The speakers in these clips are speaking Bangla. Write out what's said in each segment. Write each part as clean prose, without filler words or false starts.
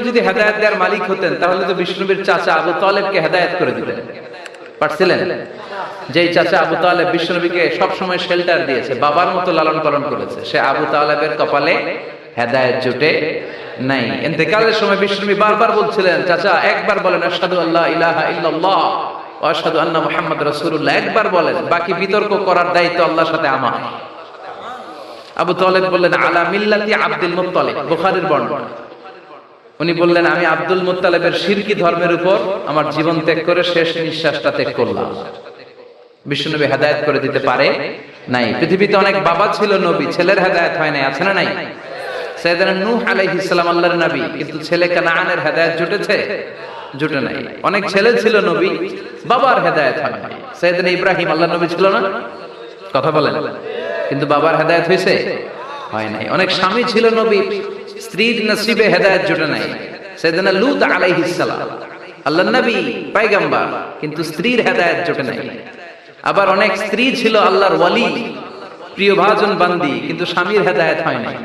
যদি হেদায়েত দেওয়ার মালিক হতেন তাহলে তো বিষ্ণুনবীর চাচা আবু তালেবকে হেদায়েত করে দিতেন, পারছিলেন? যেই চাচা আবু তালেব বিষ্ণুনবীকে সবসময় শেল্টার দিয়েছে, বাবার মতো লালন পালন করেছে, সে আবু তালেবের কপালে হেদায়েত জুটে নাই। ইন্তেকালের সময় বিষ্ণুনবী বারবার বলছিলেন, চাচা একবার বলেন আশহাদু আল্লা ইলাহা ইল্লাল্লাহ ওয়া আশহাদু আন্না মুহাম্মাদুর রাসূলুল্লাহ, একবার বলেন, বাকি বিতর্ক করার দায়িত্ব আল্লাহর সাথে আমার। আবু তালেব বললেন আলা মিল্লাতি আব্দুল মুত্তালিব, বুখারীর বর্ণনা। উনি বললেন আমি আব্দুল মুত্তালিবের শিরকি ধর্মের উপর আমার জীবন ত্যাগ করে শেষ নিঃশ্বাসটা ত্যাগ করলাম। বিশ্বনবী হেদায়েত করে দিতে পারে নাই। পৃথিবীতে অনেক বাবা ছিল নবী, ছেলের হেদায়েত হয় নাই, আছে না নাই? সাইয়েদনা নূহ আলাইহিস সালাম আল্লাহর নবী, কিন্তু ছেলে কানানের হেদায়েত জুটেছে? জুটে নাই। অনেক ছেলে ছিল নবী, বাবার হেদায়েত হয় নাই। সাইয়েদনা ইব্রাহিম আল্লাহর নবী ছিল না? কথা বলেন। কিন্তু বাবার হেদায়েত হয়েছে? হয় নাই। অনেক স্বামী ছিল নবী, স্ত্রীর নসিবে হেদায়েত জুটে নাই। সাইয়েদনা লূত আলাইহিস সালাম আল্লাহর নবী, পয়গম্বর, কিন্তু স্ত্রীর হেদায়েত জুটে নাই। আবার অনেক স্ত্রী ছিল আল্লাহর ওয়ালি, প্রিয় ভাজন বান্দি, কিন্তু স্বামীর হেদায়েত হয় নাই।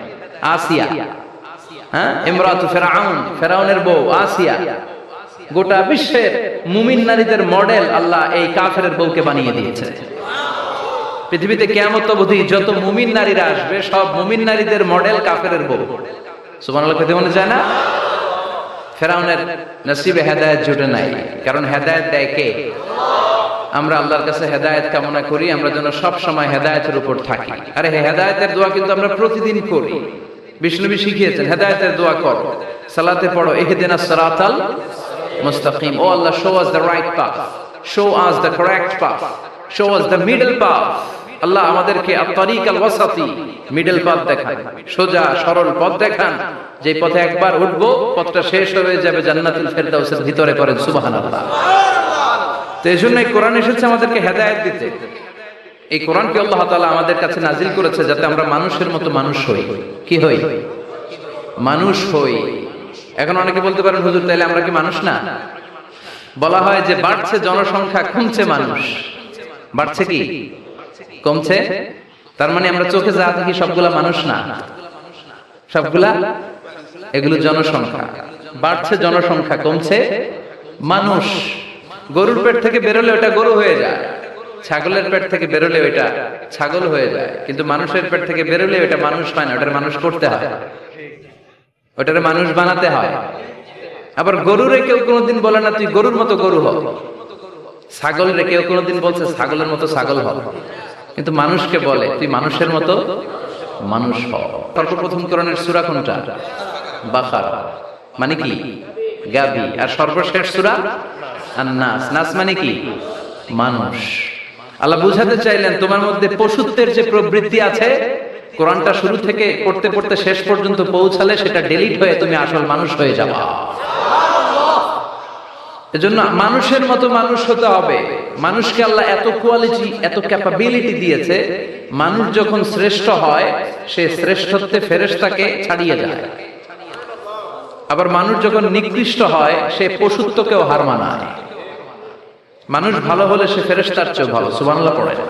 আসিয়া, হ্যাঁ, ইমরাতু ফিরআউন, ফিরআউনের বউ আসিয়া, গোটা বিশ্বের মুমিন নারীদের মডেল আল্লাহ এই কাফেরের বউকে বানিয়ে দিয়েছে। পৃথিবীতে কিয়ামত অবধি যত মুমিন নারীরা আসবে সব মুমিন নারীদের মডেল কাফেরের বউ। সুবহানাল্লাহ খেতে মনে যায় না? ফিরআউনের নসিবে হেদায়েত জুটে নাই, কারণ হেদায়েত দেয় কে? আমরা আল্লাহর কাছে হেদায়েত কামনা করি, আমরা যেন সব সময় হেদায়েতের উপর থাকি। আরে হেদায়েতের দোয়া কিন্তু আমরা প্রতিদিন করি। বিষ্ণুবী শিখিয়েছেন হেদায়েতের দোয়া করো, সালাতে পড়ো ইহদিনাস সিরাতাল মুস্তাকিম, O Allah show us the right path, show us the correct path, show us the middle path. Allah আমাদেরকে আত-তারিকাল ওয়াসাতি, মিডল পাথ দেখান, সোজা সরল পথ দেখান, যে পথে একবার উঠবো পথটা শেষ হয়ে যাবে জান্নাতুল ফেরদাউসের ভিতরে। পড়েন সুবহানাল্লাহ। তো এই জন্য কোরআন এসেছে আমাদেরকে হেদায়েত দিতে। এই কোরআনকে আল্লাহ তাআলা আমাদের কাছে নাজিল করেছে যাতে আমরা মানুষের মতো মানুষ হই। কি হই? মানুষ হই। এখন অনেকে বলতে পারেন হুজুর তাইলে আমরা কি মানুষ না? বলা হয় যে বাড়ছে জনসংখ্যা, কমছে মানুষ। বাড়ছে কি কমছে? তার মানে আমরা চোখে যা দেখি সবগুলা মানুষ না, সবগুলা এগুলো জনসংখ্যা। বাড়ছে জনসংখ্যা, কমছে মানুষ। গরুর পেট থেকে বেরোলে ওটা গরু হয়ে যায়, ছাগলের পেট থেকে বেরোলে ওইটা ছাগল হয়ে যায়, কিন্তু মানুষের পেট থেকে বেরোলে ওটা মানুষ হয় না, ওটার মানুষ করতে হয়, ওটারে মানুষ বানাতে হয়। আবার গরুরে কেউ কোনোদিন বলে না তুই গরুর মতো গরু হ, ছাগলরে কেউ কোনোদিন বলছে ছাগলের মতো ছাগল হ, কিন্তু মানুষকে বলে তুই মানুষের মতো মানুষ হ। সর্বপ্রথম কোরআনের সূরা কোনটা? বাকারা, মানে কি? গাবি। আর সর্বশেষ সূরা আন-নাস, নাস মানে কি? মানুষ। আল্লাহ বুঝাতে চাইলেন তোমার মধ্যে পশুত্বের যে প্রবৃত্তি আছে, কোরআনটা শুরু থেকে পড়তে পড়তে শেষ পর্যন্ত পৌঁছালে সেটা ডিলিট হয়ে তুমি আসল মানুষ হয়ে যাবা। এজন্য মানুষের মতো মানুষ হতে হবে। মানুষকে আল্লাহ এত কোয়ালিটি, এত ক্যাপাবিলিটি দিয়েছে, মানুষ যখন শ্রেষ্ঠ হয় সে শ্রেষ্ঠত্বে ফেরেশতাকে ছাড়িয়ে যায়। আবার মানুষ যখন নিকৃষ্ট হয় সে পশুত্বকেও হার মানায়। মানুষ ভালো হলে সে ফেরেশতার চেয়ে ভালো। সুবহানাল্লাহ পড়েন।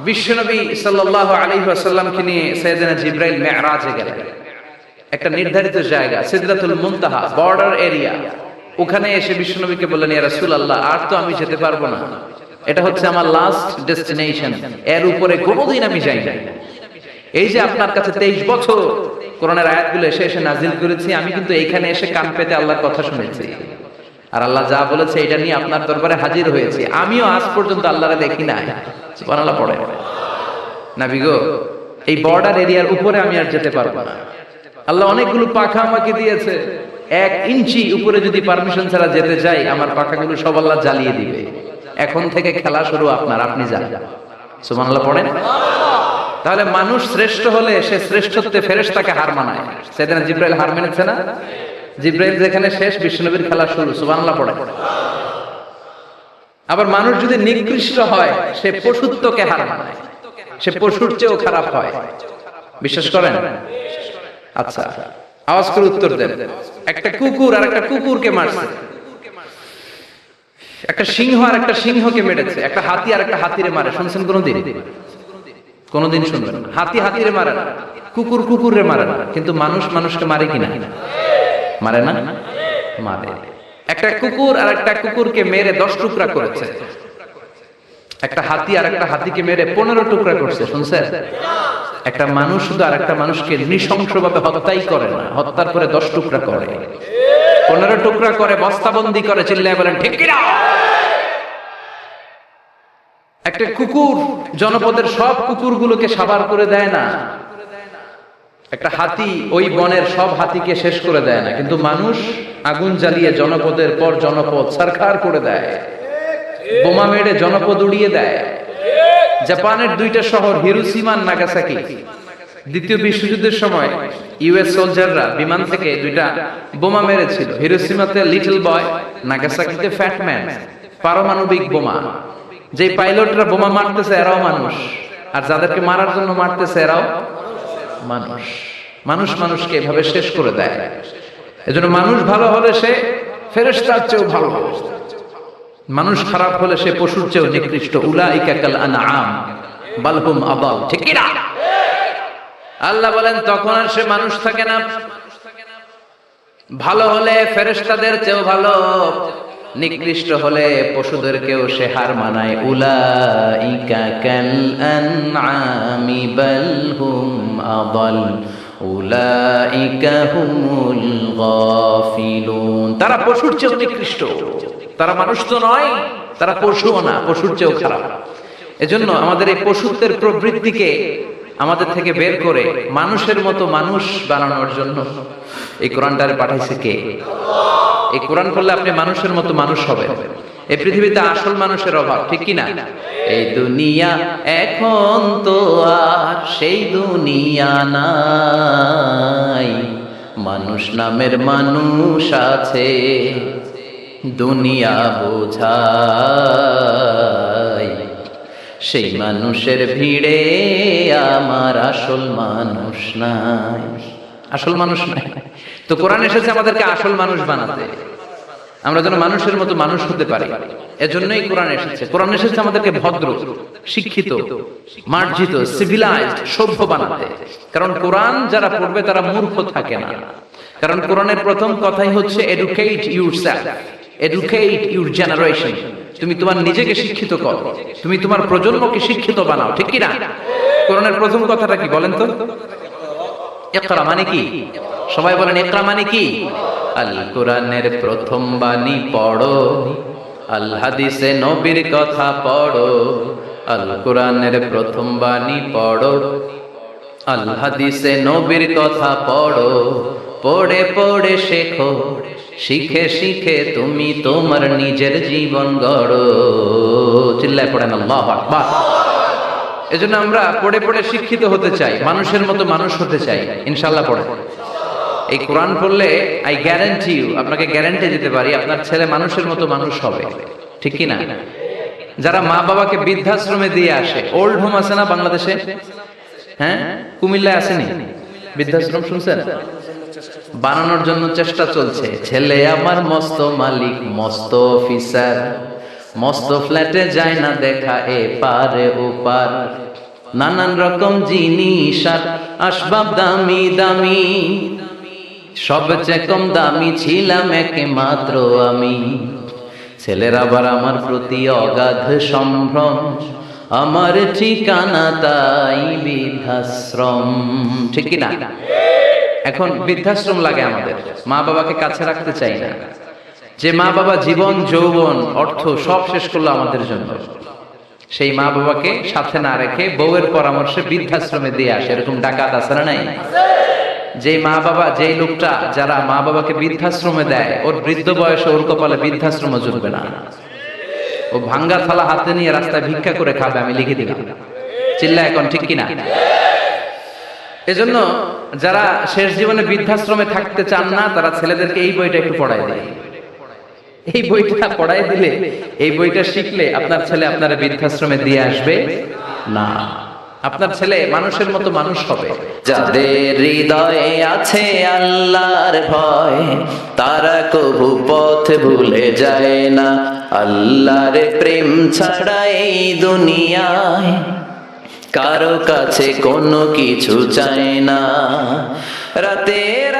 বিশ্বনবী সাল্লাল্লাহু আলাইহি ওয়াসাল্লামকে নিয়ে সাইয়েদনা জিবরাইল মিরাজে গেলেন। একটা নির্ধারিত জায়গা সিদরাতুল মুনতাহা, বর্ডার এরিয়া, ওখানে এসে বিশ্বনবীকে বললেন ইয়া রাসূলুল্লাহ আর তো আমি যেতে পারবো না, এটা হচ্ছে আমার লাস্ট ডেস্টিনেশন, এর উপরে কোনোদিন আমি যাই না। এই যে আপনার কাছে 23 বছর কোরআনের আয়াতগুলো এসে এসে নাজিল করেছি, আমি কিন্তু এইখানে এসে কান পেতে আল্লাহর কথা শুনেছি, আর আল্লাহ যা বলেছে এটা নিয়ে আপনার দরবারে হাজির হয়েছে। আমিও আজ পর্যন্ত আল্লাহরে দেখি না। সুবহানাল্লাহ পড়ে। নবী গো, এই বর্ডার এরিয়ার উপরে আমি আর যেতে পারবো না। আল্লাহ অনেকগুলো পাখা আমাকে দিয়েছে, 1 ইঞ্চি উপরে যদি পারমিশন ছাড়া যেতে যাই আমার পাখাগুলো সব আল্লাহ জ্বালিয়ে দিবে। এখন থেকে খেলা শুরু আপনার, আপনি যান। সুবহানাল্লাহ পড়েন। তাহলে মানুষ শ্রেষ্ঠ হলে সে শ্রেষ্ঠত্বে ফেরেশতাকে হার মানায়। সাইয়েদনা জিবরাইল হার মেনেছে না? জিবরাইল যেখানে শেষ, বিশ্বনবীর খেলা শুরু। সুবহানাল্লাহ পড়ে। আবার মানুষ যদি নিকৃষ্ট হয় সে পশুত্বকে হার মানায়, সে পশুর চেয়েও খারাপ হয়। বিশ্বাস করেন? আচ্ছা আওয়াজ করে উত্তর দেন। একটা কুকুর আর একটা কুকুরকে মারছে, একটা সিংহ আর একটা সিংহকে মেরেছে, একটা হাতি আর একটা হাতিরে মারে। শুনছেন কোনদিন? কোনদিন শুনবেন না। হাতি হাতিরে মারে না, কুকুর কুকুরে মারে না, কিন্তু মানুষ মানুষকে মারে কিনা? মারে না? মারে। একটা কুকুর আর একটা কুকুরকে মেরে 10 টুকরা করেছে। একটা হাতি আর একটা হাতিকে মেরে 15 টুকরা করছে, শুনছেন? একটা মানুষ শুধু আর একটা মানুষকে নৃশংসভাবে হত্যাই করে না, হত্যার পরে 10 টুকরা করে, 15 টুকরা করে, বস্তাবন্দি করে। চিল্লায় বলেন ঠিক কিনা? একটা কুকুর জনপদের সব কুকুরগুলোকে সাবার করে দেয় না, একটা হাতি ওই বনের সব হাতিকে শেষ করে দেয় না, কিন্তু মানুষ আগুন জ্বালিয়ে জনপদের পর জনপদ ছারখার করে দেয়, বোমা মেরে জনপদ উড়িয়ে দেয়। জাপানের 2টা শহর হিরোশিমা আর নাগাসাকি, দ্বিতীয় বিশ্বযুদ্ধের সময় ইউএস সোলজাররা বিমান থেকে 2টা বোমা মেরেছিল। হিরোশিমাতে লিটল বয়, নাগাসাকিতে ফ্যাট ম্যান। পারমাণবিক বোমা। যে পাইলটরা বোমা মারতেছে এরাও মানুষ, আর যাদেরকে মারার জন্য মারতেছে এরাও মানুষ। মানুষ মানুষকে এভাবে শেষ করে দেয়। এজন্য মানুষ ভালো হলে সে ফেরেশতার চেয়েও ভালো, মানুষ খারাপ হলে সে পশুর চেয়েও নিকৃষ্ট। উলাইকা কাল আনআম বাল হুম আদাল। ঠিক কি না? আল্লাহ বলেন তখন আর সে মানুষ থাকে না। ভালো হলে ফেরেশতাদের চেয়েও ভালো, নিকৃষ্ট হলে পশুদেরকেও সে হার মানায়। উলাইকা কাল আনআমি বাল হুম আদাল উলাইকা হুমুল গাফিলুন। তারা পশুর চেয়েও নিকৃষ্ট, তারা মানুষ তো নয়, তারা পশুও না, পশুর চেয়েও খারাপ। এজন্য আমাদের এই পশুত্বের প্রবৃত্তিকে আমাদের থেকে বের করে মানুষের মতো মানুষ বানানোর জন্য এই কোরআনটারে পাঠাইছে কে? এই কোরআন পড়লে আপনি মানুষের মতো মানুষ হবেন। এই পৃথিবীতে আসল মানুষের অভাব, ঠিক কি না? এই দুনিয়া এখন তো আর সেই দুনিয়া নাই, মানুষ নামের মানুষ আছে, দুনিয়া বোঝাই। সেই মানুষের ভিড়ে আমার আসল মানুষ নাই, আসল মানুষ নাই। তো কোরআন এসেছে আমাদেরকে আসল মানুষ বানাতে, আমরা যেন মানুষের মতো মানুষ হতে পারি। এজন্যই কোরআন এসেছে। কোরআন এসেছে আমাদেরকে ভদ্র, শিক্ষিত, মার্জিত, সিভিলাইজড, সভ্য বানাতে। কারণ কোরআন যারা পড়বে তারা মূর্খ থাকে না। কারণ কোরআনের প্রথম কথাই হচ্ছে educate yourself, educate your generation. তুমি তোমার নিজেকে শিক্ষিত করো, তুমি তোমার প্রজন্মকে শিক্ষিত বানাও, ঠিক কি না? কোরআনের প্রথম কথাটা কি বলেন তো? ইকরা মানে কি? সবাই বলেন ইকরা মানে কি? আল কোরআনের প্রথম বাণী পড়ো, আল হাদিসে নবীর কথা পড়ো। আল কোরআনের প্রথম বাণী পড়ো, আল হাদিসে নবীর কথা পড়ো। পড়ে পড়ে শেখো, শিখে শিখে তুমি তোমার নিজের জীবন গড়ো। চিল্লায় পড়েন আল্লাহু আকবার। এজন্য আমরা পড়ে পড়ে শিক্ষিত হতে চাই, মানুষের মতো মানুষ হতে চাই। ইনশাআল্লাহ পড়ে এই কোরআন পড়লে আই গ্যারান্টি ইউ, আপনাকে গ্যারান্টি দিতে পারি আপনার ছেলে মানুষের মতো মানুষ হবে, ঠিক কি না? যারা মা বাবাকে বৃদ্ধাশ্রমে দিয়ে আসে, ওল্ড হোম আছে না বাংলাদেশে? হ্যাঁ, কুমিল্লায় আসেনি বৃদ্ধাশ্রম? শুনছেন? বানানোর জন্য চেষ্টা চলছে। ছেলে আমার মস্ত মালিক, মস্ত অফিসার, মস্ত ফ্ল্যাটে যায় না দেখা এ পারে ও পার। নানান রকম জিনিস আর আসবাব দামি দামি, সবচেয়ে কম দামি ছিলাম একমাত্র আমি। ছেলের আবার আমার প্রতি অগাধ সম্ভ্রম, আমার ঠিকানা তাই বৃদ্ধাশ্রম, ঠিক কি না? এখন বৃদ্ধাশ্রম লাগে আমাদের, মা বাবাকে কাছে রাখতে চাই না। যে মা বাবা জীবন যৌবন অর্থ সব শেষ করলো আমাদের জন্য, সেই মা বাবাকে সাথে না রেখে বউয়ের পরামর্শে বৃদ্ধাশ্রমে দিয়ে আসে। এরকম ডাকাত আছে না নাই? যে মা বাবা, যে লোকটা যারা মা বাবাকে বৃদ্ধাশ্রমে দেয়, ওর বৃদ্ধ বয়সে ওর কপালে বৃদ্ধাশ্রম জুটবে না। ও ভাঙ্গা থালা হাতে নিয়ে রাস্তায় ভিক্ষা করে খাবে, আমি লিখে দিলাম। চিল্লা এখন, ঠিক কিনা? এজন্য যারা শেষ জীবনে বৃদ্ধাশ্রমে থাকতে চান না, তারা ছেলেদেরকে এই বইটা একটু পড়ায় দেয়। এই বইটা পড়ায় দিলে, এই বইটা শিখলে আপনার ছেলে আপনার বৃদ্ধাশ্রমে দিয়ে আসবে না। আপনার ছেলে মানুষের মতো মানুষ হবে। যাদের হৃদয়ে আছে আল্লাহর ভয়, তারা কবু পথ ভুলে যায় না। আল্লাহর প্রেম ছাড়া এই দুনিয়ায় কারো কাছে কোনো কিছু চায় না। রাতের